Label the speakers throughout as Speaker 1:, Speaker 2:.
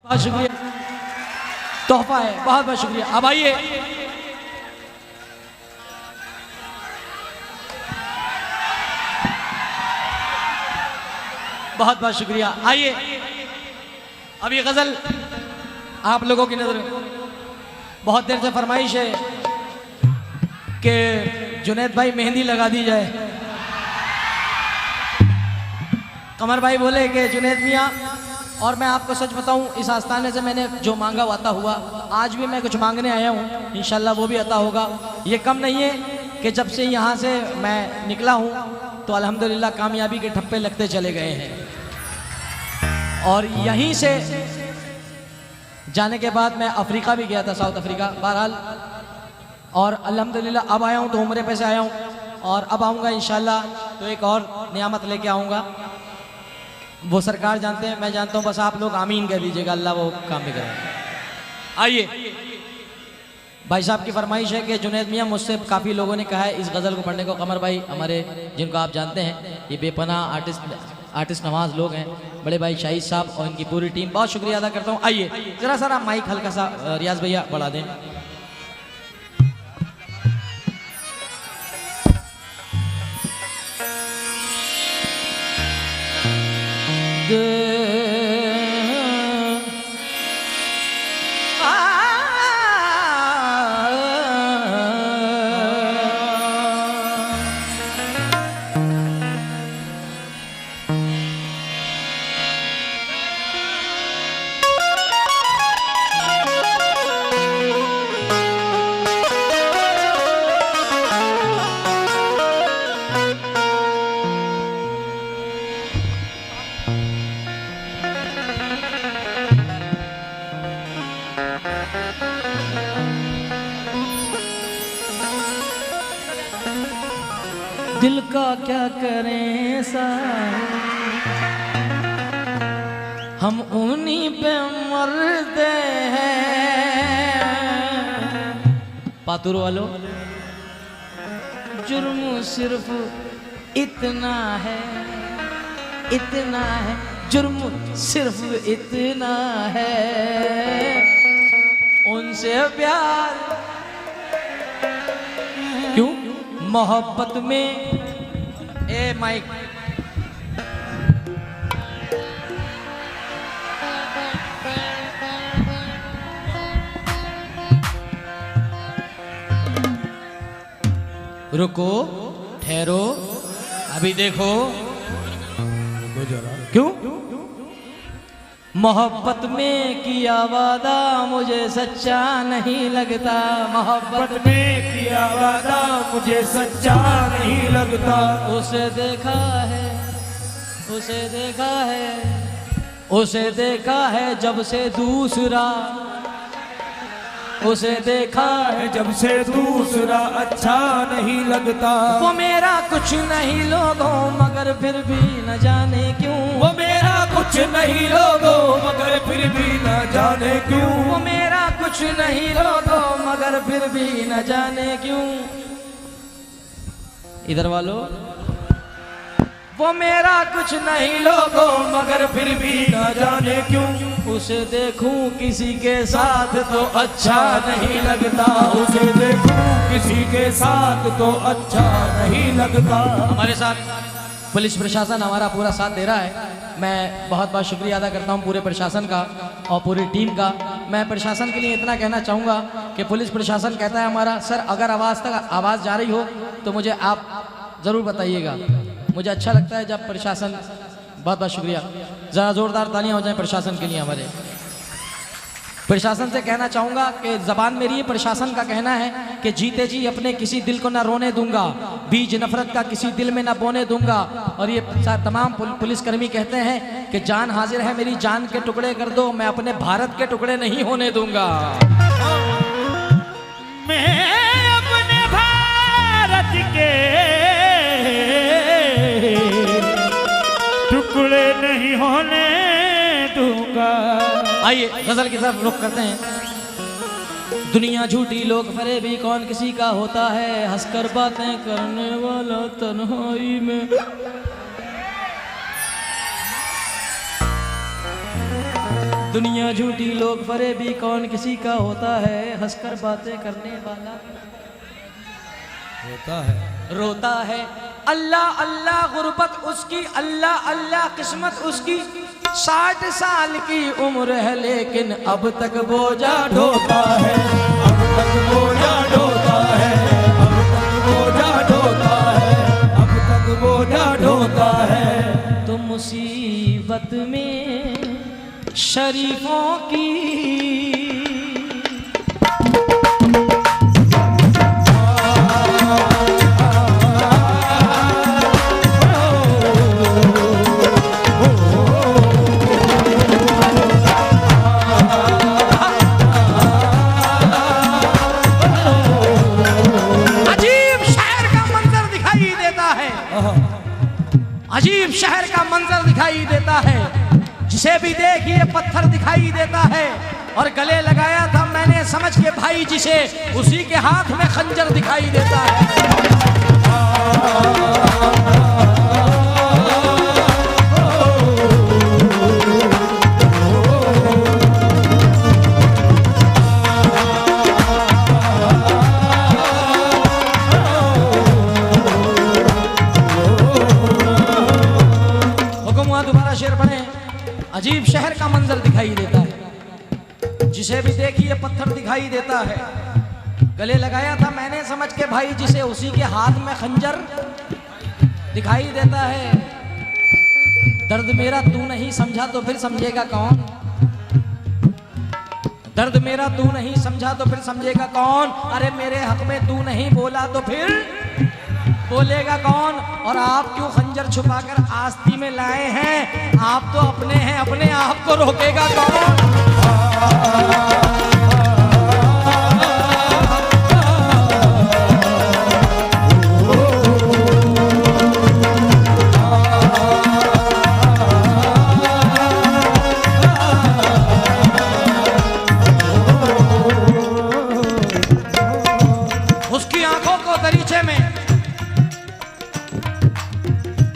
Speaker 1: बहुत शुक्रिया, तोहफा है, बहुत बहुत शुक्रिया। अब आइए बहुत बहुत शुक्रिया। आइए अब ये गजल आप लोगों की नजर में बहुत देर से फरमाइश है कि जुनैद भाई मेहंदी लगा दी जाए। कमर भाई बोले कि जुनैद मियाँ, और मैं आपको सच बताऊं, इस आस्थाने से मैंने जो मांगा वो अता हुआ। आज भी मैं कुछ मांगने आया हूं, इंशाल्लाह वो भी अता होगा। ये कम नहीं है कि जब से यहाँ से मैं निकला हूं तो अल्हम्दुलिल्लाह कामयाबी के ठप्पे लगते चले गए हैं। और यहीं से जाने के बाद मैं अफ्रीका भी गया था, साउथ अफ्रीका बहरहाल, और अल्हम्दुलिल्लाह अब आया हूँ तो उम्रे पे से आया हूँ, और अब आऊँगा इंशाल्लाह तो एक और नियामत लेके आऊँगा। वो सरकार जानते हैं, मैं जानता हूँ, बस आप लोग आमीन कह दीजिएगा, अल्लाह वो काम भी करें। आइए भाई साहब की फरमाइश है कि जुनैद मियाँ, मुझसे काफ़ी लोगों ने कहा है इस गज़ल को पढ़ने को। कमर भाई हमारे, जिनको आप जानते हैं, ये बेपनाह आर्टिस्ट नवाज लोग हैं, बड़े भाई शाहिद साहब और इनकी पूरी टीम, बहुत शुक्रिया अदा करता हूँ। आइए ज़रा सारा माइक हल्का सा रियाज भैया बढ़ा दें। दिल का क्या करें साहिब, हम उन्हीं पे मरते हैं। पातुर वालों, जुर्म सिर्फ इतना है, इतना है, जुर्म सिर्फ इतना है, उनसे प्यार क्यों मोहब्बत में। ए माइक, रुको, ठहरो, अभी देखो क्यों। मोहब्बत में किया वादा मुझे सच्चा नहीं लगता, मोहब्बत में किया वादा मुझे सच्चा नहीं लगता। उसे देखा है, उसे देखा है, उसे देखा है जब से दूसरा, उसे देखा है जब से दूसरा अच्छा नहीं लगता। वो मेरा कुछ नहीं लोगों मगर फिर भी न जाने क्यों, वो मेरा कुछ नहीं लोगों मगर फिर भी न जाने क्यों, वो मेरा कुछ नहीं लोगों मगर फिर भी न जाने क्यों। इधर वालों, वो मेरा कुछ नहीं लोगों मगर फिर भी न जाने क्यों। उसे देखूं किसी के साथ तो अच्छा नहीं लगता, उसे देखूं किसी के साथ तो अच्छा नहीं लगता। हमारे साथ पुलिस प्रशासन हमारा पूरा साथ दे रहा है, मैं बहुत बहुत शुक्रिया अदा करता हूं पूरे प्रशासन का और पूरी टीम का। मैं प्रशासन के लिए इतना कहना चाहूँगा कि पुलिस प्रशासन कहता है हमारा, सर अगर आवाज़ जा रही हो तो मुझे आप ज़रूर बताइएगा, मुझे अच्छा लगता है जब प्रशासन। बहुत बहुत शुक्रिया, ज़रा ज़ोरदार तालियां हो जाएं प्रशासन के लिए। हमारे प्रशासन से कहना चाहूँगा कि ज़बान मेरी है, प्रशासन का कहना है कि जीते जी अपने किसी दिल को ना रोने दूंगा, बीज नफरत का किसी दिल में ना बोने दूंगा। और ये तमाम पुलिसकर्मी कहते हैं कि जान हाजिर है मेरी, जान के टुकड़े कर दो, मैं अपने भारत के टुकड़े नहीं होने दूंगा।
Speaker 2: मैं अपने भारत के टुकड़े नहीं होने दूंगा।
Speaker 1: आइए गजल की तरफ रुख करते हैं। दुनिया झूठी लोग फरेबी कौन किसी का होता है, हंसकर बातें करने वाला तन्हाई में। दुनिया झूठी लोग फरेबी कौन किसी का होता है, हंसकर बातें करने वाला
Speaker 3: होता है,
Speaker 1: रोता है। अल्लाह अल्लाह गुर्बत उसकी, अल्लाह अल्लाह किस्मत उसकी। 60 साल की उम्र है लेकिन अब तक बोझा ढोता है, अब तक बोझा ढोता है, अब तक बोझा ढोता है, अब तक बोझा ढोता है। तो मुसीबत में शरीफों की अजीब शहर का मंजर दिखाई देता है। जिसे भी देखिए पत्थर दिखाई देता है। और गले लगाया था मैंने समझ के भाई जिसे, उसी के हाथ में खंजर दिखाई देता है। अजीब शहर का मंजर दिखाई देता है। जिसे भी देखिए पत्थर दिखाई देता है। गले लगाया था मैंने समझ के भाई जिसे, उसी के हाथ में खंजर दिखाई देता है। दर्द मेरा तू नहीं समझा तो फिर समझेगा कौन, दर्द मेरा तू नहीं समझा तो फिर समझेगा कौन। अरे मेरे हक में तू नहीं बोला तो फिर बोलेगा कौन। और आप क्यों खंजर छुपाकर आस्ती में लाए हैं, आप तो अपने हैं, अपने आप को रोकेगा कौन। उसकी आंखों को दरीचे में,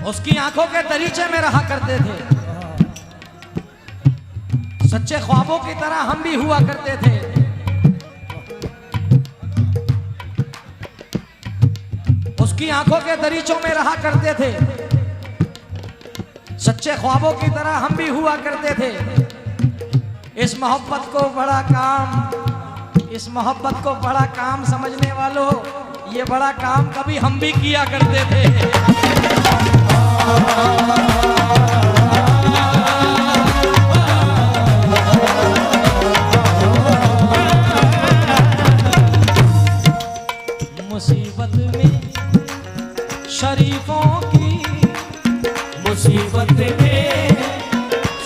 Speaker 1: उसकी आंखों के दरीचे में रहा करते थे। सच्चे ख्वाबों की तरह हम भी हुआ करते थे। उसकी आंखों के दरीचों में रहा करते थे। सच्चे ख्वाबों की तरह हम भी हुआ करते थे। इस मोहब्बत को बड़ा काम, इस मोहब्बत को बड़ा काम समझने वालों, ये बड़ा काम कभी हम भी किया करते थे। मुसीबत में शरीफों की,
Speaker 3: मुसीबत में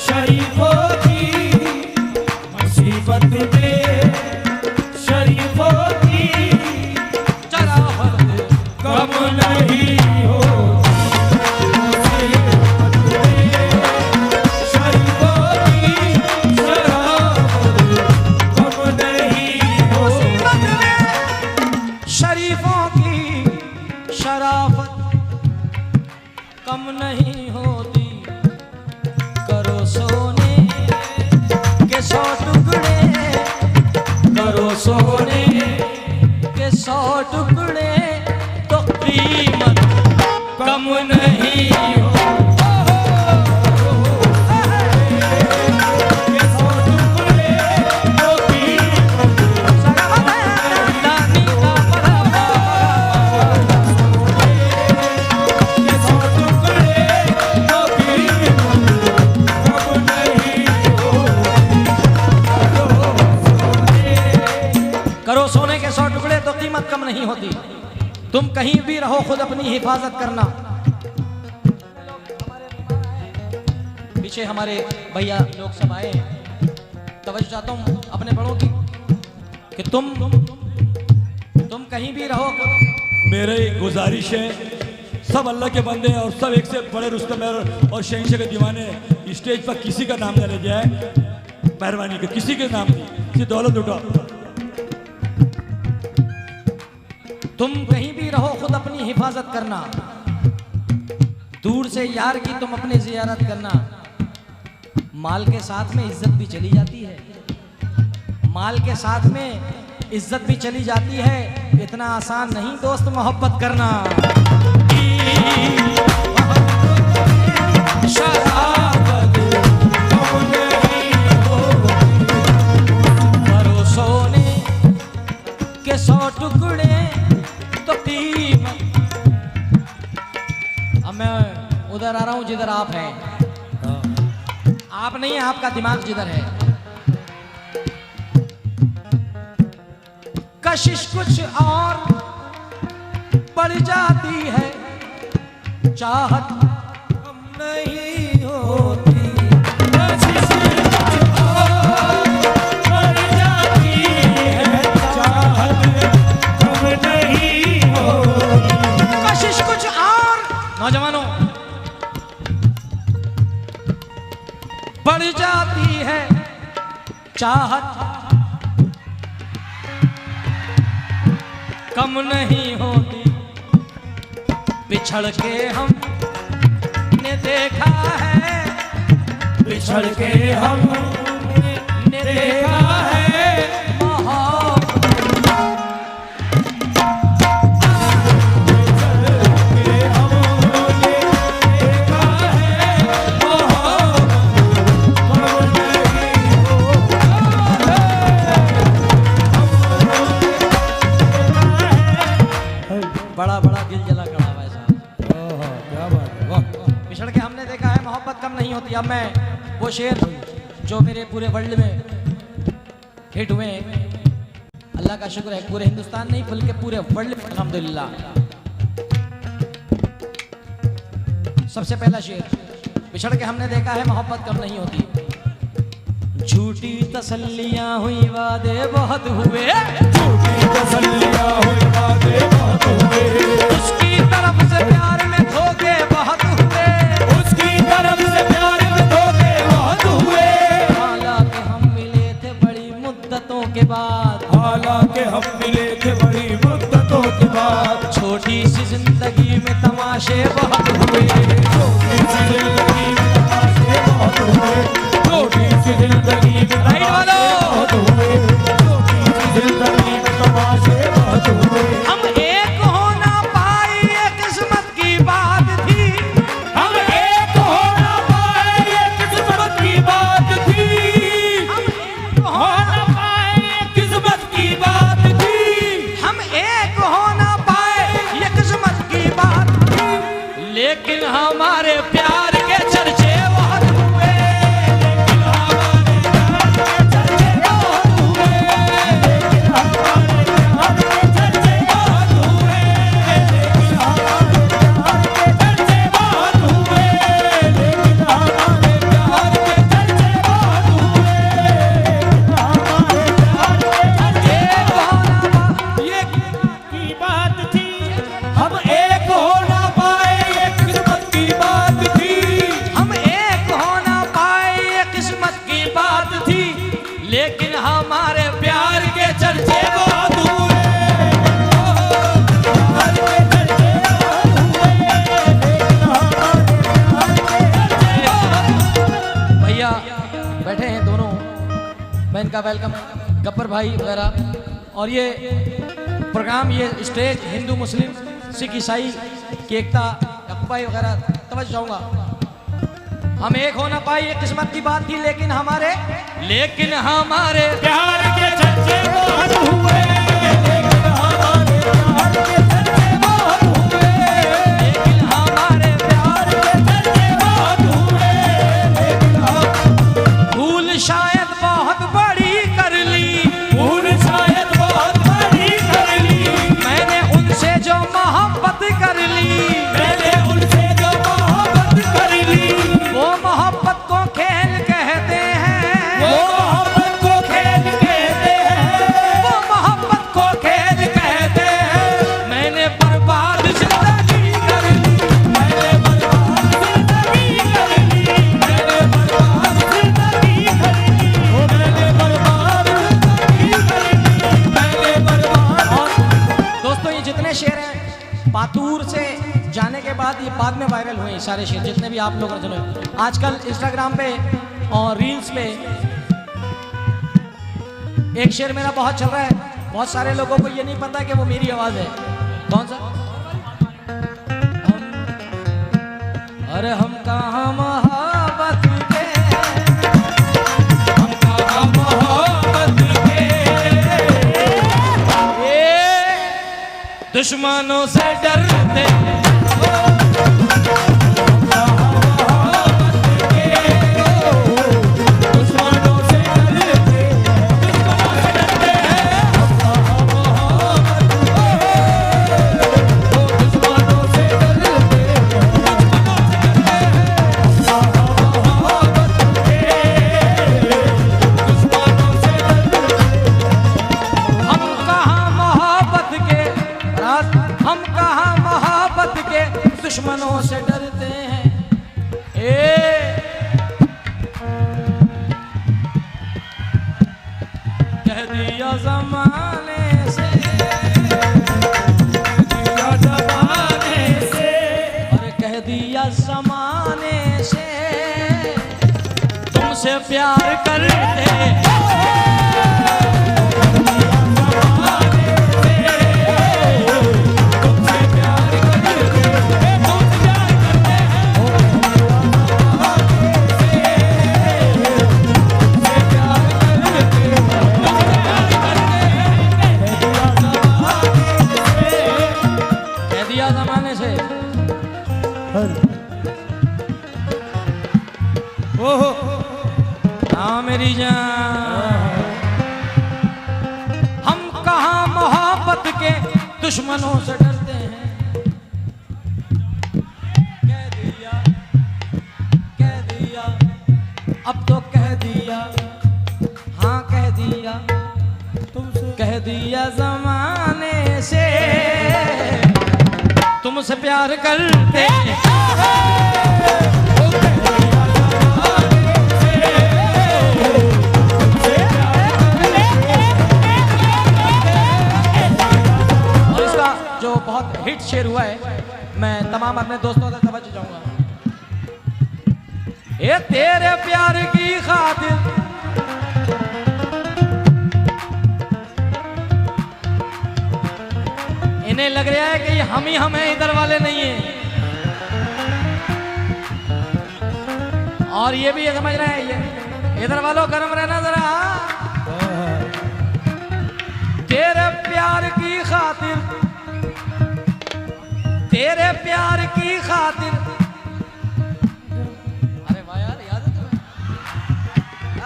Speaker 3: शरीफों की, मुसीबत में शरीफों की
Speaker 1: शराफत
Speaker 3: कम नहीं हो।
Speaker 1: शरीफों की शराफत कम नहीं होती। करो सोने के 100 टुकड़े, करो सोने के 100 टुकड़े, तो कीमत कम नहीं हो। करो सोने के 100 टुकड़े तो कीमत कम नहीं होती। तुम कहीं भी रहो खुद अपनी हिफाजत करना। पीछे हमारे भैया लोग सब आए हैं, तवज्जो चाहता हूं अपने बड़ों की कि तुम कहीं भी रहो।
Speaker 3: मेरी गुजारिश है, सब अल्लाह के बंदे हैं और सब एक से बड़े रुस्तम और शहंशाह के दीवाने, स्टेज पर किसी का नाम न ले जाए, मेहरबानी कर किसी के नाम नहीं, सिर्फ दौलत उठाओ।
Speaker 1: तुम कहीं भी रहो खुद अपनी हिफाजत करना। दूर से यार की तुम अपनी जियारत करना। माल के साथ में इज्जत भी चली जाती है, माल के साथ में इज्जत भी चली जाती है। इतना आसान नहीं दोस्त मोहब्बत करना। सोने के 100 टुकड़े तो कीमत। अब मैं उधर आ रहा हूं जिधर आप हैं। आप नहीं, आपका दिमाग जिधर है। कशिश कुछ और बढ़ जाती है, चाहत कम नहीं होती। कशिश कुछ और बढ़ जाती है, चाहत कम नहीं होती। कशिश कुछ और नौजवानों बढ़ जाती है, चाहत कम नहीं होती। बिछड़ के हमने देखा है, बिछड़ के हमने देखा है बड़ा बड़ा दिल जला खड़ा हुआ है साहब। क्या बात है, वाह। बिछड़ के हमने देखा है मोहब्बत कम नहीं होती। अब मैं वो शेर जो मेरे पूरे वर्ल्ड में हिट हुए, अल्लाह का शुक्र है पूरे हिंदुस्तान नहीं बल्कि पूरे वर्ल्ड में अल्हम्दुलिल्लाह। सबसे पहला शेर, बिछड़ के हमने देखा है मोहब्बत कम नहीं होती। झूठी तसल्लियां हुई वादे बहुत हुए, झूठी तसल्लियां हुई वादे बहुत हुए। उसकी तरफ से प्यार में धोखे बहुत हुए, उसकी तरफ से प्यार में धोखे बहुत हुए। हालांकि हम मिले थे बड़ी मुद्दतों के बाद, हालांकि हम मिले थे बड़ी मुद्दतों के बाद। छोटी सी जिंदगी में तमाशे बहुत हुए, छोटी सी जिंदगी में तमाशे बहुत हुए। छोटी सी जिंदगी में बहुत हुए, छोटी सी जिंदगी में तमाशे बहुत हुए। हम एक हो ना पाए ये किस्मत की बात थी, हम एक हो ना पाए ये किस्मत की बात थी। हम एक हो ना पाए ये किस्मत की बात थी, हम एक हो ना पाए ये किस्मत की बात थी। लेकिन हमारे प्यार के चर्चे बहुत हुए, लेकिन हमारे प्यार के चर्चे बहुत हुए, लेकिन हमारे प्यार के चर्चे बहुत हुए, लेकिन हमारे प्यार के चर्चे बहुत हुए, लेकिन हमारे प्यार के चर्चे बहुत हुए, हमारे प्यार के चर्चे ये की बात थी। हम एक हो ना पाए ये किस्मत की बात थी, हम एक हो ना पाए ये किस्मत की बात थी। लेकिन हमारे प्यार के चर्चे बहुत हुए, प्यार के चर्चे बहुत हुए, लेकिन हमारे प्यार के चर्चे बहुत। भैया बैठे हैं दोनों, मैं इनका वेलकम, गब्बर भाई वगैरह। और ये प्रोग्राम, ये स्टेज हिंदू मुस्लिम सिख ईसाई की एकता, गब्बर भाई वगैरह तवज्जो चाहूंगा। हम एक हो ना पाए ये किस्मत की बात थी, लेकिन हमारे
Speaker 2: प्यार के चर्चे बहुत हुए,
Speaker 1: लेकिन हमारे प्यार के चर्चे बहुत हुए, लेकिन हमारे प्यार के चर्चे बहुत हुए, लेकिन भूल शायद बहुत बड़ी कर ली,
Speaker 2: भूल शायद बहुत बड़ी कर ली।
Speaker 1: मैंने उनसे जो मोहब्बत कर ली,
Speaker 2: मैंने उनसे जो मोहब्बत कर ली,
Speaker 1: वो मोहब्बत को खेल कहते हैं,
Speaker 2: वो मोहब्बत को खेल कहते हैं,
Speaker 1: वो मोहब्बत को खेल कहते हैं। मैंने बर्बाद जिंदगी कर ली,
Speaker 2: मैंने बर्बाद जिंदगी कर ली, मैंने बर्बाद जिंदगी कर ली, मैंने बर्बाद जिंदगी कर ली, मैंने बर्बाद।
Speaker 1: दोस्तों ये जितने शेर हैं पातूर से जाने के बाद ये बाद में वायरल हुए, सारे शेर जितने भी आप लोग सुने। आजकल इंस्टाग्राम पे और रील्स पे एक शेर मेरा बहुत चल रहा है, बहुत सारे लोगों को ये नहीं पता कि वो मेरी आवाज है। कौन सा? अरे हम कहाँ मोहब्बत के, हम कहाँ मोहब्बत के, दुश्मनों से डरते दुश्मनों से डरते हैं। कह दिया ज़माने से, और कह दिया ज़माने से तुमसे प्यार करते हैं। ज़माने से ओहो हाँ मेरी जान, हम कहाँ मोहब्बत के दुश्मनों से डरते हैं। कह दिया अब तो कह दिया, हाँ कह दिया तुमसे, कह दिया ज़माने से तुमसे प्यार करते हैं। और इसका जो बहुत हिट शेर हुआ है, मैं तमाम अपने दोस्तों तक तवज्जो चाहूंगा। ये तेरे प्यार की खातिर इन्हें लग रहा है कि हम ही हम हैं, इधर वाले नहीं हैं। और ये भी ये समझ रहे हैं, ये इधर वालों गर्म रहना जरा। तेरे प्यार की खातिर, तेरे प्यार की खातिर, अरे वाह यार याद है तुम्हें?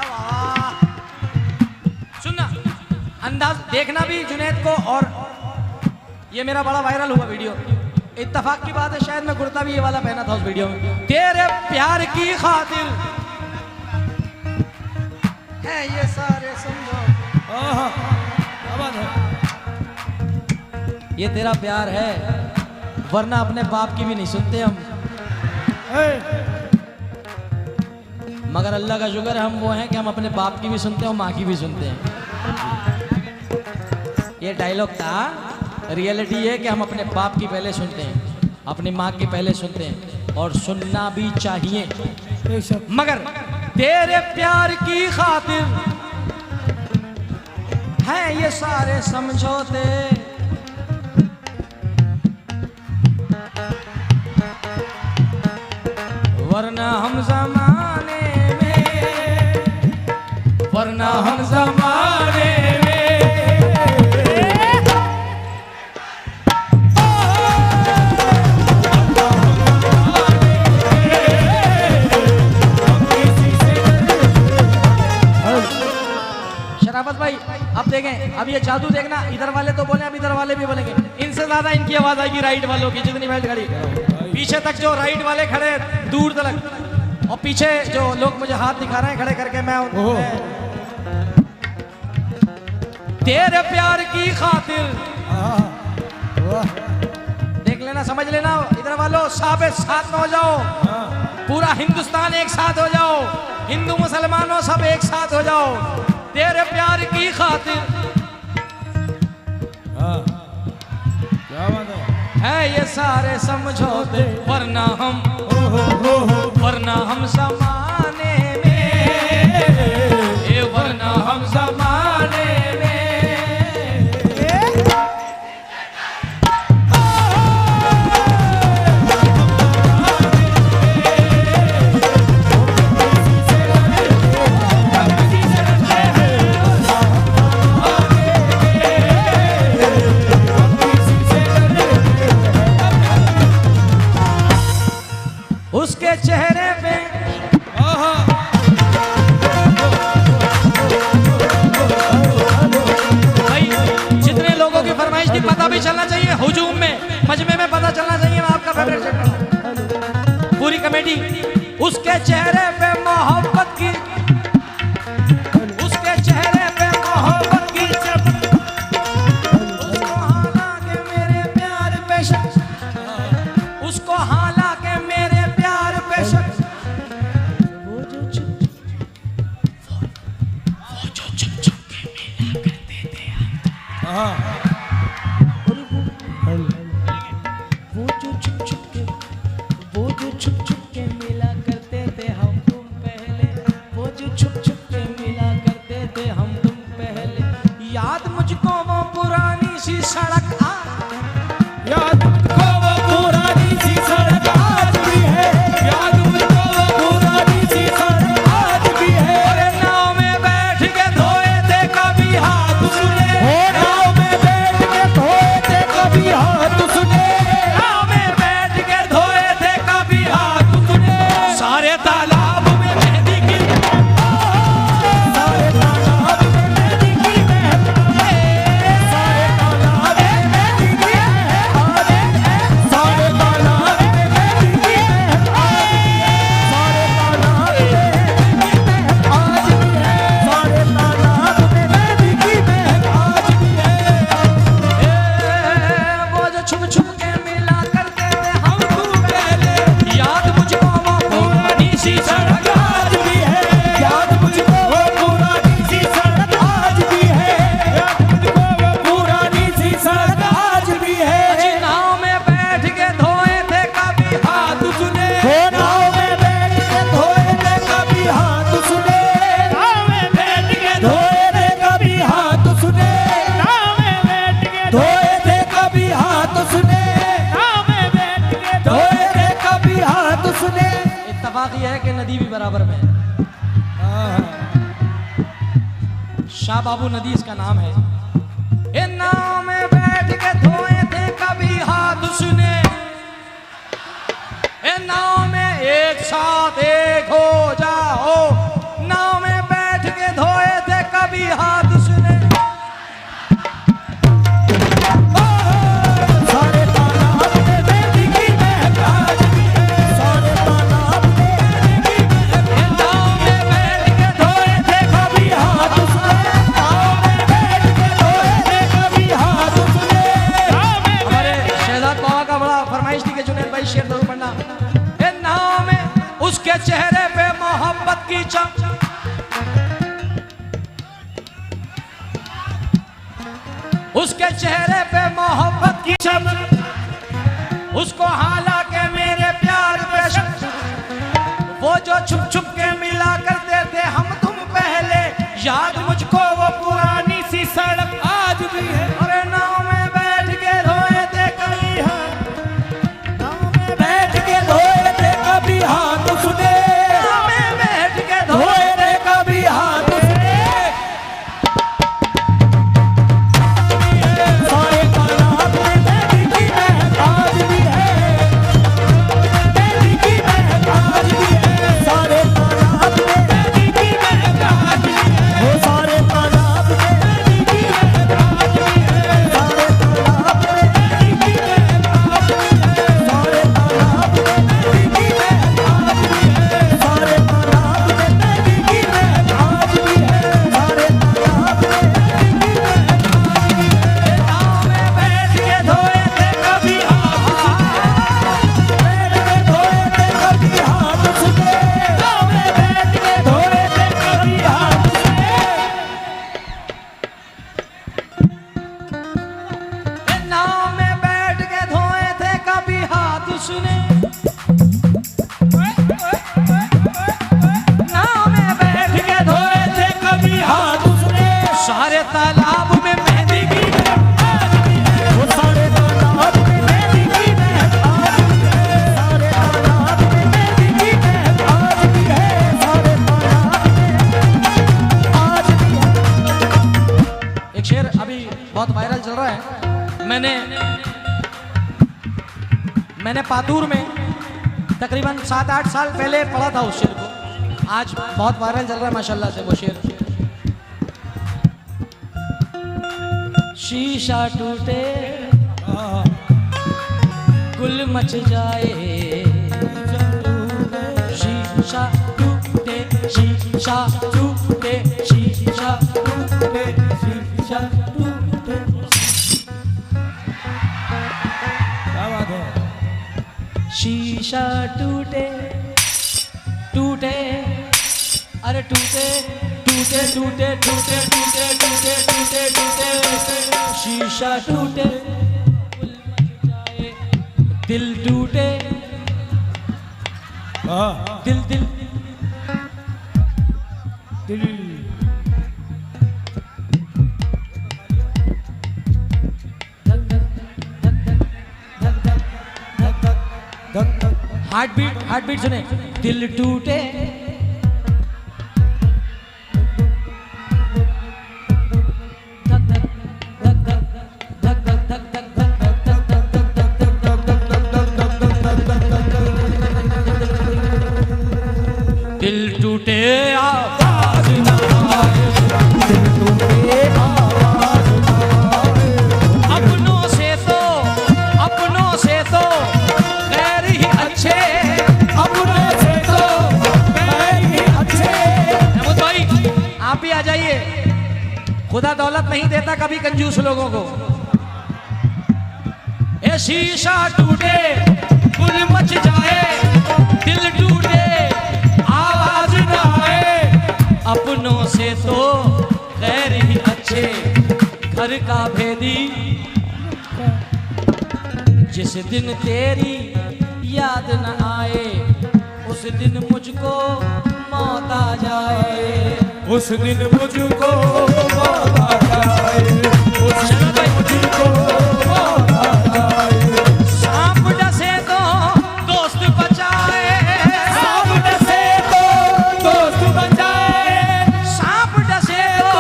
Speaker 1: वाह सुनना, अंदाज देखना भी जुनैद को। और ये मेरा बड़ा वायरल हुआ वीडियो, इत्तेफाक की बात है शायद मैं कुर्ता भी ये वाला पहना था उस वीडियो में। तेरे प्यार की खातिर है ये सारे समझो, क्या बात है, ये तेरा प्यार है, वरना अपने बाप की भी नहीं सुनते हम। मगर अल्लाह का शुक्र है हम वो हैं कि हम अपने बाप की भी सुनते हैं और माँ की भी सुनते हैं। ये डायलॉग था, रियलिटी है कि हम अपने बाप की पहले सुनते हैं, अपनी माँ की पहले सुनते हैं, और सुनना भी चाहिए। मगर तेरे प्यार की खातिर हैं ये सारे समझौते, वरना हम ज़माने में, वरना हम ज़माने में भाई। अब देखें, अब ये जादू देखना, इधर वाले तो बोले, अब इधर वाले भी बोलेंगे। इनसे ज्यादा इनकी आवाज आएगी राइट वालों की, जितनी बेल्ट खड़ी पीछे तक जो राइट वाले खड़े दूर तक, और पीछे जो लोग मुझे हाथ दिखा रहे हैं खड़े करके, मैं तेरे प्यार की खातिर, देख लेना, समझ लेना इधर वालों, साथ साथ में हो जाओ, पूरा हिंदुस्तान एक साथ हो जाओ, हिंदू मुसलमानों सब एक साथ हो जाओ। तेरे प्यार की खातिर
Speaker 2: क्या बात
Speaker 1: है ये सारे समझौते, वरना हम, वरना हम ज़माने में बेटी उसके चेहरे पे मोहब्बत की, उसके चेहरे पे मोहब्बत की चमक, उसको हालांकि मेरे प्यार पे शक, उसको हालांकि मेरे प्यार पे शक, वो जो चुप चुप के मिला करते थे
Speaker 3: हाँ
Speaker 1: वो जो चुप चुप के मिला करते थे हम तुम पहले, वो जो छुप छुप के मिला करते थे हम तुम पहले। याद मुझको वो पुरानी सी सड़क
Speaker 2: याद मुझको वो पुरानी सी सड़क आज भी है, याद मुझको वो पुरानी सी सड़क आज भी है।
Speaker 1: अरे नाव में बैठ के धोए थे कभी हाथ उसने,
Speaker 2: नाव में बैठ के धोए थे कभी हाथ उसने,
Speaker 1: नाव में बैठ के धोए थे कभी हाथ उसने। सारे तालाब में मेहंदी की,
Speaker 2: सारे तालाब में मेहंदी की महक, सारे तालाब में मेहंदी की महक, सारे तालाब में मेहंदी की महक, सारे तालाब में आज भी है, सारे तालाब में मेहंदी की महक आज भी है।
Speaker 1: वो जो छुप छुप के मिला करते थे हम तुम पहले। याद मुझको वो पुरानी सी सड़क
Speaker 2: आज भी है, याद मुझको वो पुरानी सी सड़क आज भी है, याद मुझको वो पुरानी सी सड़क आज भी है।
Speaker 1: नाव में बैठ के धोए थे कभी हाथ उसने,
Speaker 2: वो नाव में बैठ के धोए थे कभी हाथ उसने, नाव में बैठ के धोए थे कभी हाथ उसने, नाव में बैठ के धोए थे कभी हाथ उसने, नाव में बैठ के धोए थे कभी हाथ उसने।
Speaker 1: इत्तेफाक ये है कि नदी भी बराबर में है। शाह बाबू नदी इसका नाम है। ए नाव में बैठ के धोए थे कभी हाथ उसने, ए नाव में एक साथ एक हो जाओ, नाव में बैठ के धोए थे कभी हाथ उसने।
Speaker 2: सारे तालाब में मेहंदी की महक आज भी है, सारे तालाब में मेहंदी की महक,
Speaker 1: ए नाव में बैठ के धोए थे
Speaker 2: कभी हाथ उसने, नाव में बैठ के धोए थे कभी हाथ उसने, नाव में
Speaker 1: हमारे शहजाद बाबा का बड़ा फरमाइश थी कि जुनैद भाई शेर जरूर पढ़ना। ए नाव में उसके चेहरे पे मोहब्बत की चमक, उसके चेहरे पे मोहब्बत की चमक, उसको हालांकि मेरे प्यार पे शक, वो जो छुप छुप के मिला करते थे हम तुम पहले। याद मुझको वो पुरानी सी सड़क आज भी है। अरे नाव में बैठ के धोए थे कभी हाथ,
Speaker 2: नाव में बैठ के धोए थे कभी हाथ उसने,
Speaker 1: नाव में बैठ के धोए
Speaker 2: धोए थे कभी हाथ उसने। सारे तालाब में मेहंदी की महक आज भी है, मेहंदी की महक आज भी है, सारे तालाब में मेहंदी की महक आज भी है, वो सारे तालाब में मेहंदी की महक आज भी है, सारे तालाब में मेहंदी की महक आज भी है, सारे तालाब में मेहंदी की महक आज भी है, सारे तालाब में मेहंदी की महक आज भी है, सारे तालाब में मेहंदी की महक
Speaker 1: नाव में बैठ के धोए थे कभी हाथ,
Speaker 2: बैठ के धोए थे कभी हाथ उसने, नाव में बैठ के धोए थे कभी हाथ उसने।
Speaker 1: ए नाव में बैठ के धोए थे कभी हाथ उसने, नाव में बैठ के धोए थे कभी हाथ उसने। सारे तालाब में मेहंदी की
Speaker 2: आज भी है, वो सारे तालाब में मेहंदी की महक आज भी है, सारे तालाब में मेहंदी की महक आज भी है, सारे तालाब में आज भी है।
Speaker 1: एक शेर अभी बहुत वायरल चल रहा है। मैंने पातूर में तकरीबन 7-8 साल पहले पढ़ा था उस शेर को, आज बहुत वायरल चल रहा है माशाल्लाह से वो शेर। शीशा टूटे गुल मच जाए, शीशा टूटे, शीशा टूटे, शीशा टूटे, शीशा टूटे।
Speaker 2: क्या बात है।
Speaker 1: शीशा टूटे, टूटे, अरे टूटे टूटे टूटे टूटे टूटे टूटे टूटे टूटे, शीशा टूटे, दिल टूटे,
Speaker 2: हाँ
Speaker 1: दिल दिल
Speaker 2: दिल
Speaker 1: हार्ट बीट सुने, दिल टूटे, दिल टूटे आवाज ना आए,
Speaker 2: दिल टूटे आवाज ना आए।
Speaker 1: अपनों से तो खैर ही अच्छे,
Speaker 2: अपने से तो मैं ही अच्छे।
Speaker 1: महमूद भाई आप भी आ जाइए। खुदा दौलत नहीं देता कभी कंजूस लोगों को। ए शीशा टूटे, गुल मच जाए, दिल टूटे आवाज ना आए, अपनों से तो खैर ही अच्छे, घर का भेदी जिस दिन तेरी याद न आए, उस दिन मुझको मौत आ जाए।
Speaker 2: उस दिन मुझको मौत आ जाए, उस
Speaker 1: चलो भाई।
Speaker 2: मुझको मौत आ जाए।
Speaker 1: सांप डसे तो दोस्त बचाए,
Speaker 2: सांप डसे तो दोस्त बचाए,
Speaker 1: सांप डसे तो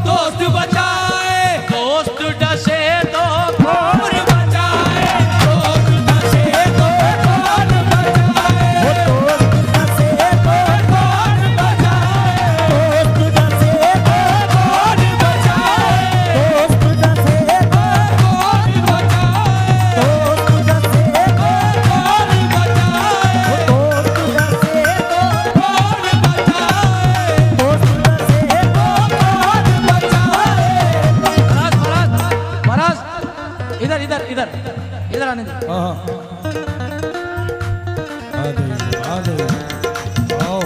Speaker 2: दोस्त बचाए,
Speaker 1: दोस्त डसे तो
Speaker 2: और बचाए, दोस्त डसे तो कौन बचाए, दोस्त डसे तो कौन बचाए, दोस्त डसे तो कौन बचाए, दोस्त डसे तो कौन बचाए, दोस्त डसे तो कौन बचाए, दोस्त डसे तो कौन बचाए, दोस्त डसे तो कौन बचाए।
Speaker 1: फराज इधर इधर इधर इधर आने दे।
Speaker 2: हाँ आ जाइए आओ।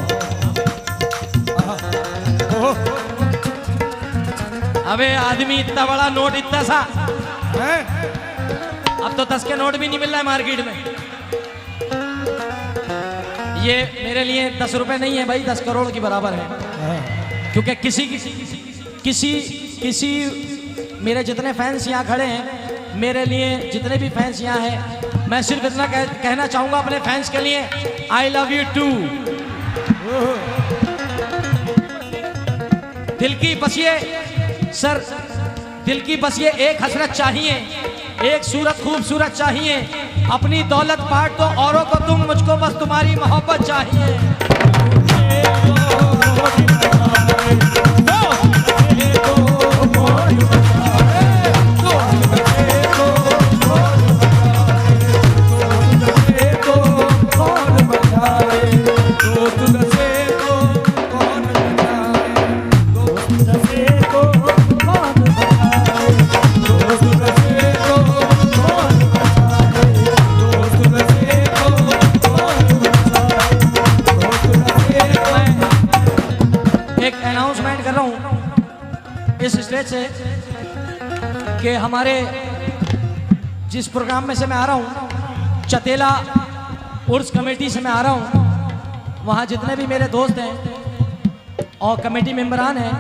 Speaker 1: अबे आदमी इतना बड़ा नोट इतना सा,
Speaker 2: हैं?
Speaker 1: अब तो 10 के नोट भी नहीं मिल रहा है मार्केट में। ये मेरे लिए 10 रुपए नहीं है भाई, 10 करोड़ की बराबर है। क्योंकि किसी मेरे जितने फैंस यहाँ खड़े हैं, मेरे लिए जितने भी फैंस यहाँ हैं, मैं सिर्फ इतना कहना चाहूँगा अपने फैंस के लिए, आई लव यू टू। दिल की बस ये सर, दिल की बस ये एक हसरत चाहिए, एक सूरत खूबसूरत चाहिए, अपनी दौलत बांट दो औरों को तुम, मुझको बस तुम्हारी मोहब्बत चाहिए। एक अनाउंसमेंट कर रहा हूं इस स्टेज से कि हमारे जिस प्रोग्राम में से मैं आ रहा हूं, चतेला उर्स कमेटी से मैं आ रहा हूं, वहाँ जितने भी मेरे दोस्त हैं और कमेटी मेंबरान हैं,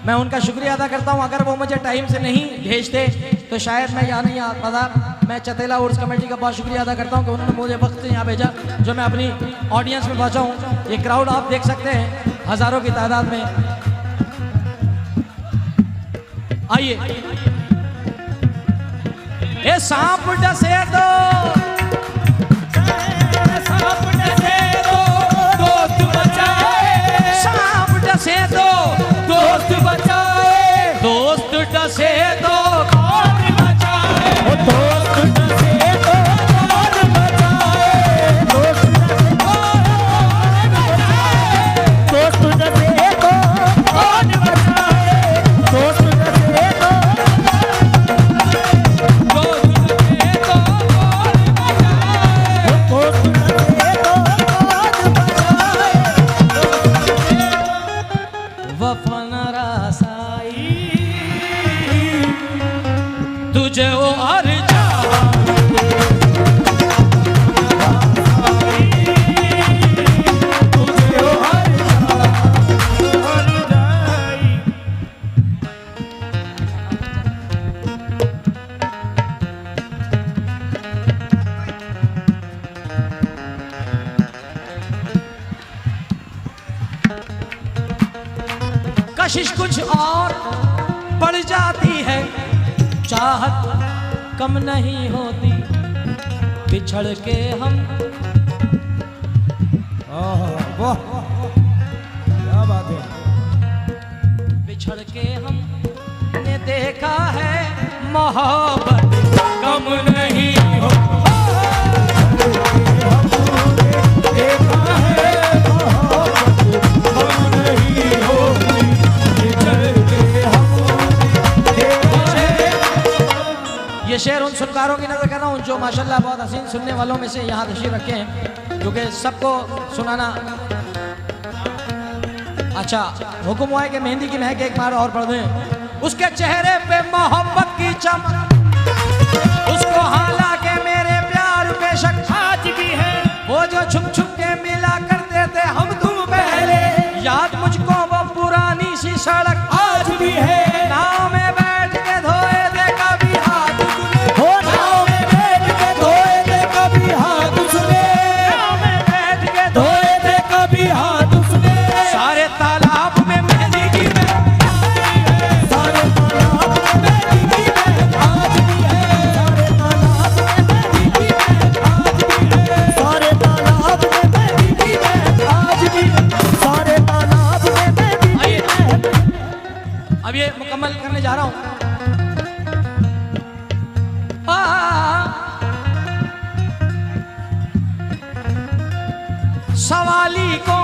Speaker 1: मैं उनका शुक्रिया अदा करता हूं। अगर वो मुझे टाइम से नहीं भेजते तो शायद मैं यहाँ नहीं आ पाता। मैं चतेला उर्स कमेटी का बहुत शुक्रिया अदा करता हूं कि उन्होंने मुझे वक्त से यहाँ भेजा, जो मैं अपनी ऑडियंस में पहुँचा हूँ। ये क्राउड आप देख सकते हैं, हजारों की तादाद में। आइए। ए सांप डसे तो,
Speaker 2: सांप डसे तो दोस्त बचाए,
Speaker 1: सांप डसे तो
Speaker 2: दोस्त बचाए,
Speaker 1: दोस्त डसे तो
Speaker 2: कौन बचाए, दोस्त डसे तो कौन बचाए, दोस्त डसे तो कौन
Speaker 1: तुझे और कशिश कुछ और बढ़ जाती है, चाहत कम नहीं होती, बिछड़ के हम।
Speaker 2: वाह क्या बात है।
Speaker 1: बिछड़ के हमने देखा है मोहब्बत कम नहीं हो।
Speaker 2: देखा है मोहब्बत कम नहीं होती, बिछड़ के
Speaker 1: ये शेर उन सुनकारों की नजर कर रहा हूँ जो माशाल्लाह बहुत हसीन सुनने वालों में से यहाँ तशरीफ रखे हैं, क्योंकि सबको सुनाना। अच्छा, हुक्म हुआ है कि मेहंदी की महक एक बार और पढ़ दें। उसके चेहरे पे मोहब्बत की चमक, उसको हालांकि मेरे प्यार बेशक आज भी है, वो जो छुप छुप के मिला करते थे हम तुम पहले, याद मुझको वो पुरानी सी सड़क आज भी है। नाव में बैठ के धोए थे कभी हाथ उसने,
Speaker 2: हो नाव में बैठ के धोए थे कभी हाथ उसने,
Speaker 1: नाव में बैठ के
Speaker 2: धोए थे कभी हाथ उसने।
Speaker 1: सारे तालाब में मेहंदी की महक,
Speaker 2: सारे तालाब में मेहंदी की महक आज भी है, सारे तालाब में मेहंदी की महक आज भी है, सारे तालाब में मेहंदी की महक आज भी है, सारे तालाब में मेहंदी की महक।
Speaker 1: अब ये मुकम्मल करने जा रहा हूं। सवाली को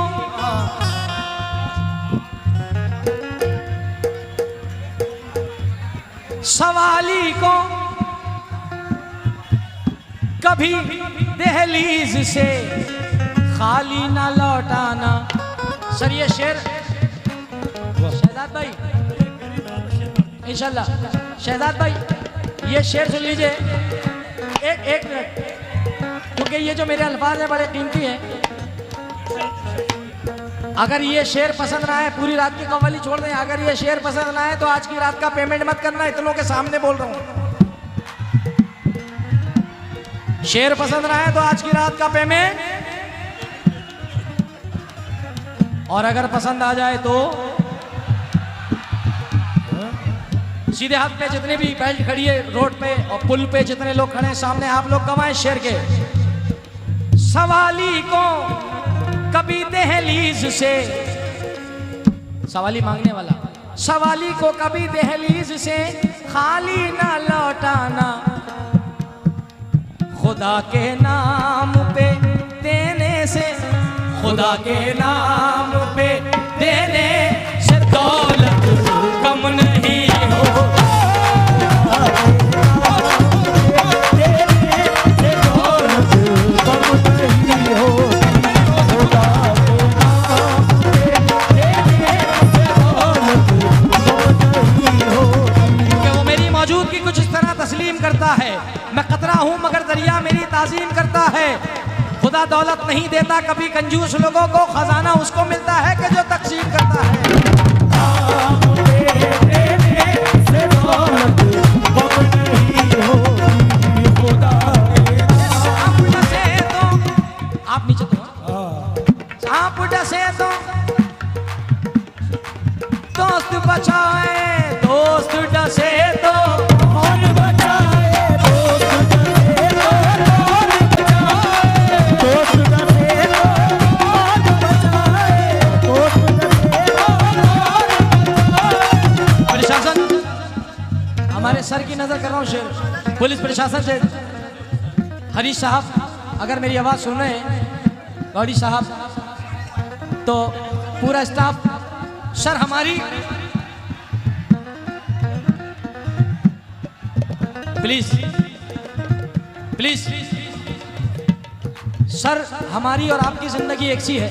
Speaker 1: सवाली को कभी दहलीज से खाली ना लौटाना। सर ये शेर शहजाद भाई, इंशाल्लाह शहजाद भाई ये शेर सुन लीजिए एक मिनट, क्योंकि ये जो मेरे अल्फाज हैं बड़े कीमती हैं। अगर ये शेर पसंद ना आए, पूरी रात की कव्वाली छोड़ दें, अगर ये शेर पसंद ना आए तो आज की रात का पेमेंट मत करना, इतनों के सामने बोल रहा हूं। शेर पसंद ना आए तो आज की रात का पेमेंट, और अगर पसंद आ जाए तो सीधे हाथ पे जितने भी बेल्ट खड़ी है रोड पे और पुल पे जितने लोग खड़े हैं सामने, आप लोग गवाएं शेर के। सवाली को कभी दहलीज से, सवाली मांगने वाला, सवाली को कभी दहलीज से खाली ना लौटाना। खुदा के नाम पे देने से, खुदा के नाम पे देने से दौलत कम नहीं हो। कुछ इस तरह तस्लीम करता है, मैं कतरा हूं मगर दरिया मेरी ताजीम करता है। खुदा दौलत नहीं देता कभी कंजूस लोगों को, खजाना उसको मिलता है कि जो तकसीम करता है। आप नीचे तो आप डसे तो दोस्त बचाए, दोस्त डसे तो हमारे सर की नजर कर रहा हूँ शेर, पुलिस प्रशासन से हरीश साहब अगर मेरी आवाज सुन रहे हैं, गौड़ी साहब, तो पूरा स्टाफ, सर हमारी प्लीज प्लीज सर, हमारी और आपकी जिंदगी एक सी है।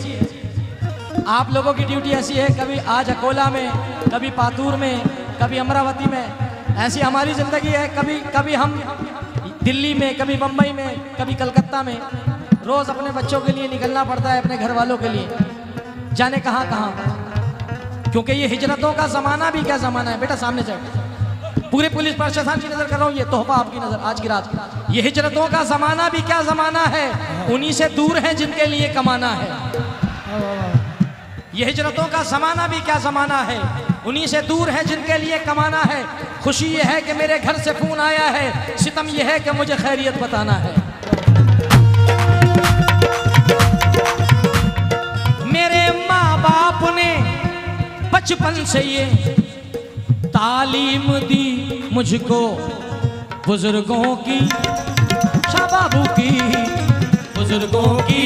Speaker 1: आप लोगों की ड्यूटी ऐसी है, कभी आज अकोला में, कभी पातूर में, कभी अमरावती में, ऐसी हमारी जिंदगी है। कभी कभी हम दिल्ली में, कभी बम्बई में, कभी कलकत्ता में, रोज अपने बच्चों के लिए निकलना पड़ता है, अपने घर वालों के लिए, जाने कहाँ कहाँ। क्योंकि ये हिजरतों का जमाना भी क्या जमाना है बेटा, सामने जाए। पूरे पुलिस प्रशासन की नजर कर रहा हूँ, ये तोहफा आपकी नजर आज की रात। ये हिजरतों का जमाना भी क्या जमाना है, उन्हीं से दूर है जिनके लिए कमाना है। ये हिजरतों का जमाना भी क्या जमाना है, उन्हीं से दूर है जिनके लिए कमाना है। खुशी ये है कि मेरे घर से फोन आया है, सितम ये है कि मुझे खैरियत बताना है। मेरे माँ बाप ने बचपन से ये तालीम दी मुझको, बुजुर्गों की, शाह बाबू की, बुजुर्गों की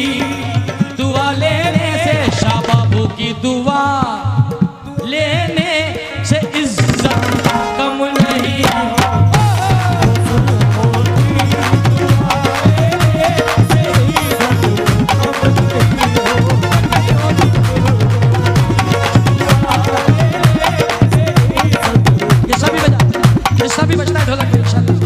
Speaker 1: दुआ लेने से, शाह बाबू की दुआ लेने से इज्जत कम नहीं। ये भी बजता है ढोलक इंशाल्लाह।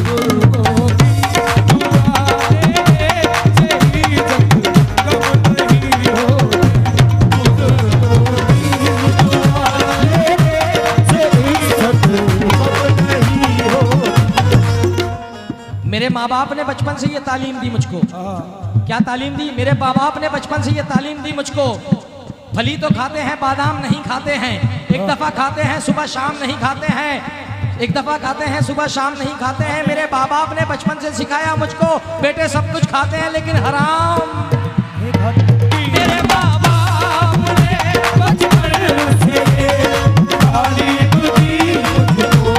Speaker 1: मेरे माँ बाप ने बचपन से ये तालीम दी मुझको। क्या तालीम दी? मेरे माँ बाप ने बचपन से ये तालीम दी मुझको। फली तो खाते हैं, बादाम नहीं खाते हैं। एक दफा खाते हैं, सुबह शाम नहीं खाते हैं। एक दफा खाते हैं, सुबह शाम नहीं खाते हैं। मेरे माँ बाप ने बचपन से सिखाया मुझको, बेटे सब कुछ खाते हैं लेकिन हराम। मेरे माँ बाप ने बचपन से तालीम दी मुझको।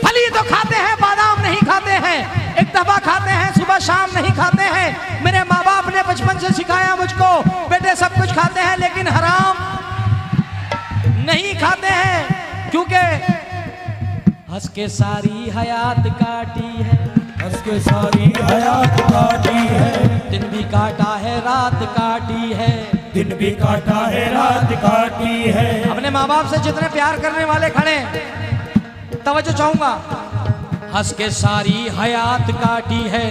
Speaker 1: फली तो खाते हैं, बादाम नहीं खाते हैं। एक दफा खाते हैं, सुबह शाम नहीं खाते हैं। मेरे माँ बाप ने बचपन से सिखाया मुझको, बेटे सब कुछ खाते हैं लेकिन हराम नहीं खाते हैं। क्योंकि हंस के सारी हयात काटी है,
Speaker 2: हंस के सारी हयात काटी है।
Speaker 1: दिन भी काटा है, रात काटी है,
Speaker 2: दिन भी काटा है, रात काटी है।
Speaker 1: अपने माँ बाप से जितने प्यार करने वाले खड़े, तवज्जो चाहूंगा। हंस के सारी हयात काटी है,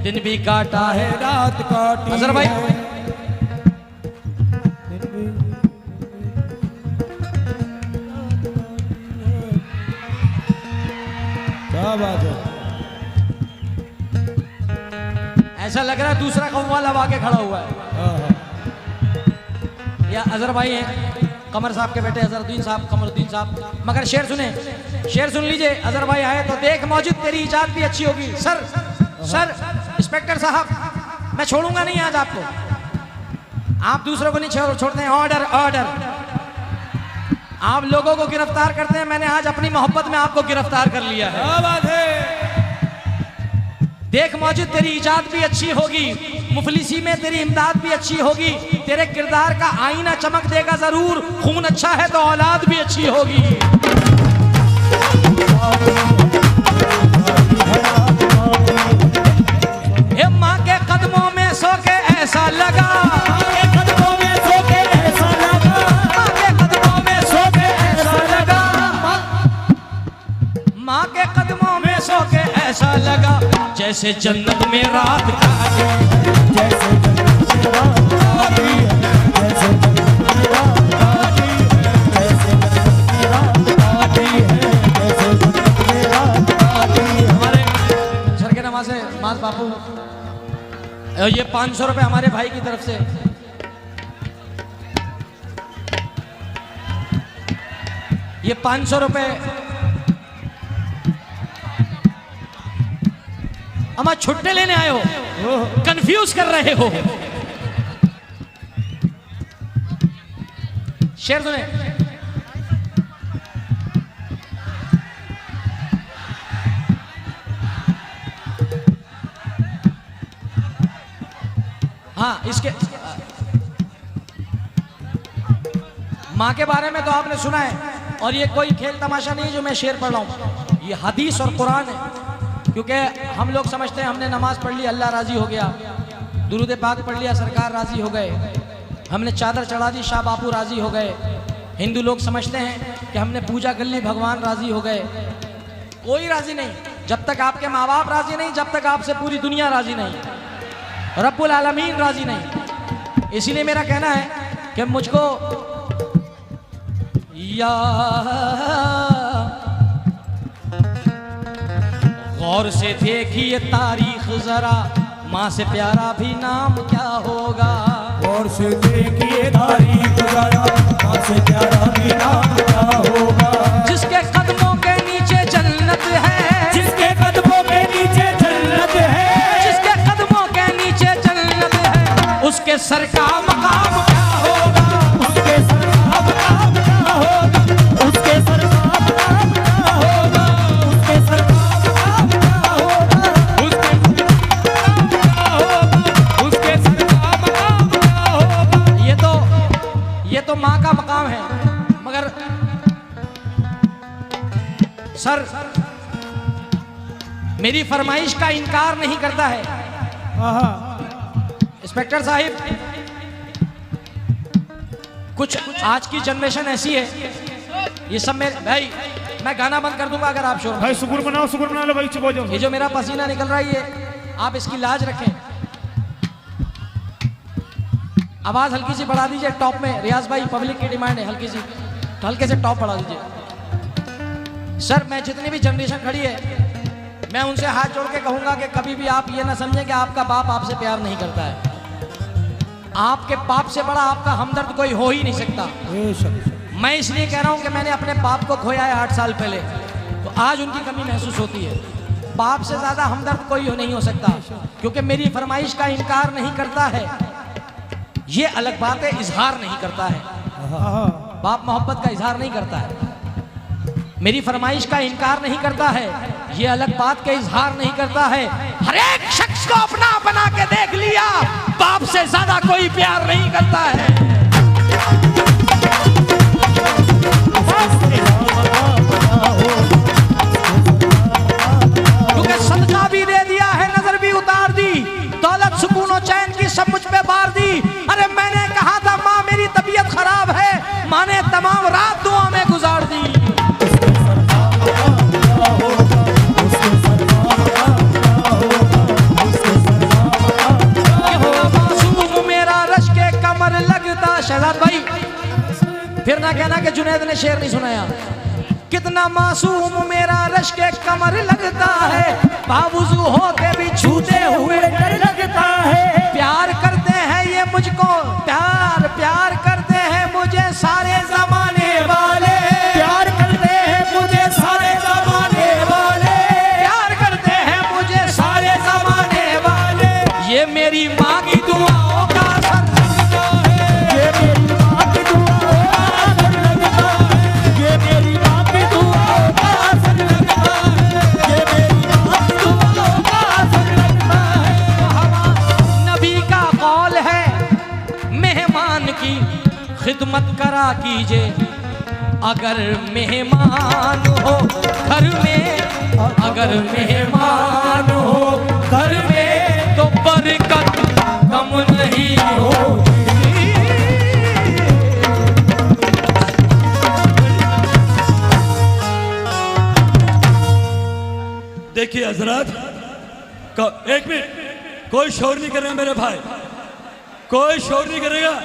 Speaker 1: दिन भी काटा है,
Speaker 2: रात काटी।
Speaker 1: अजहर भाई
Speaker 2: क्या बात है।
Speaker 1: ऐसा लग रहा है दूसरा कौम वाला आगे खड़ा हुआ है। या अजहर भाई हैं, कमर साहब के बेटे अजहरुद्दीन साहब, कमरुद्दीन साहब। मगर शेर सुने, शेर सुन लीजिए। अजहर भाई आए तो देख मौजूद तेरी इजाजत भी अच्छी होगी। सर सर इंस्पेक्टर साहब, मैं छोड़ूंगा नहीं आज आपको। आप दूसरों को नहीं छोड़ते हैं। Order order. आप लोगों को गिरफ्तार करते हैं, मैंने आज अपनी मोहब्बत में आपको गिरफ्तार कर लिया है।
Speaker 2: क्या बात है।
Speaker 1: देख मौजूद तेरी इजाजत भी अच्छी होगी, मुफलिसी में तेरी इमदाद भी अच्छी होगी। तेरे किरदार का आईना चमक देगा जरूर। खून अच्छा है तो औलाद भी अच्छी होगी। हे माँ के कदमों में सो के ऐसा लगा, माँ के कदमों में सो के ऐसा लगा, माँ के कदमों में सो के ऐसा लगा, माँ के कदमों में सो के ऐसा लगा जैसे जन्नत में रात काटी है,
Speaker 2: जैसे जन्नत में रात काटी है, जैसे जन्नत में रात काटी है, जैसे जन्नत में रात काटी है, जैसे जन्नत में रात काटी है।
Speaker 1: हमारे सर के नमाज है माज बापू, ये 500 रुपए हमारे भाई की तरफ से। ये 500 रुपए हम आज छुट्टे लेने आए हो, कंफ्यूज कर रहे हो। शेर सुने। हाँ, इसके माँ के बारे में तो आपने सुना है, और ये कोई खेल तमाशा नहीं जो मैं शेर पढ़ रहा हूँ, ये हदीस और कुरान है। क्योंकि हम लोग समझते हैं हमने नमाज पढ़ ली अल्लाह राजी हो गया, दुरूद पाक पढ़ लिया सरकार राजी हो गए, हमने चादर चढ़ा दी शाह बापू राजी हो गए। हिंदू लोग समझते हैं कि हमने पूजा कर ली, भगवान राजी हो गए। कोई राजी नहीं, जब तक आपके माँ बाप राजी नहीं, जब तक आपसे पूरी दुनिया राजी नहीं, रब्बुल आलमीन राजी नहीं। इसीलिए मेरा कहना है कि मुझको या गौर से देखिए तारीख जरा, माँ से प्यारा भी नाम क्या होगा।
Speaker 2: गौर से देखिए तारीख जरा, माँ से प्यारा भी नाम क्या होगा।
Speaker 1: जिसके कदमों के नीचे जन्नत है,
Speaker 2: जिसके कदमों के नीचे जन्नत है,
Speaker 1: जिसके कदमों के नीचे जन्नत है, उसके सर का मकाम क्या होगा।
Speaker 2: उसके सर का मकाम क्या होगा, उसके सर का मकाम क्या होगा, उसके सर का मकाम क्या होगा,
Speaker 1: उसके सर का मकाम क्या होगा। ये तो माँ का मकाम है, मगर सर मेरी फरमाइश का इनकार नहीं करता है। इंस्पेक्टर साहिब, कुछ आज की जनरेशन ऐसी है, ये सब मेरे भाई, मैं गाना बंद कर दूंगा अगर आप शोर।
Speaker 4: भाई शुक्र मना लो भाई, चुप हो जाओ।
Speaker 1: ये जो मेरा पसीना निकल रहा है, ये आप इसकी लाज रखें। आवाज हल्की सी बढ़ा दीजिए टॉप में। रियाज भाई, पब्लिक की डिमांड है, हल्की सी, हल्के से टॉप बढ़ा दीजिए। सर मैं जितनी भी जनरेशन खड़ी है, मैं उनसे हाथ जोड़ के कहूंगा कि कभी भी आप ये ना समझें कि आपका बाप आपसे प्यार नहीं करता है। आपके बाप से बड़ा आपका हमदर्द कोई हो ही नहीं सकता। मैं इसलिए कह रहा हूं कि मैंने अपने बाप को खोया है 8 साल पहले, तो आज उनकी कमी महसूस होती है। बाप से ज्यादा हमदर्द कोई नहीं हो सकता, क्योंकि मेरी फरमाइश का इनकार नहीं करता है, ये अलग बात है, इजहार नहीं करता है। बाप मोहब्बत का इजहार नहीं करता है, मेरी फरमाइश का इनकार नहीं करता है, ये अलग बात का इजहार नहीं करता है। हर एक शख्स को अपना बना के देख लिया, बाप से ज्यादा कोई प्यार नहीं करता है। क्योंकि सदका भी दे दिया है, नजर भी उतार दी, दौलत सुकून और चैन की सब मुझ पे बार दी। अरे मैंने कहा था माँ मेरी तबीयत खराब है, माँ ने तमाम रात दुआ में गुजार दी। शहजाद भाई, फिर ना कहना कि जुनैद ने शेर नहीं सुनाया। कितना मासूम मेरा रश के कमर लगता है, बावुजू होके भी छूते हुए डर लगता है। प्यार करते हैं ये मुझको, प्यार करते हैं मुझे सारे जमाने वाले,
Speaker 2: प्यार करते हैं मुझे सारे जमाने वाले,
Speaker 1: प्यार करते हैं मुझे सारे जमाने वाले। ये मेरी माँ की दुआओं का असर लगता है,
Speaker 2: ये मेरी माँ की दुआओं का असर लगता है, ये मेरी माँ की दुआओं का असर लगता है, ये मेरी माँ की दुआओं का असर लगता है।
Speaker 1: नबी का कौल है मेहमान की खिदमत करा कीजिए, अगर मेहमान हो घर में, अगर मेहमान हो घर में, तो बरकत कम नहीं होगी।
Speaker 3: देखिए हजरत, एक मिनट, कोई शोर नहीं करेगा मेरे भाई, कोई शोर नहीं करेगा।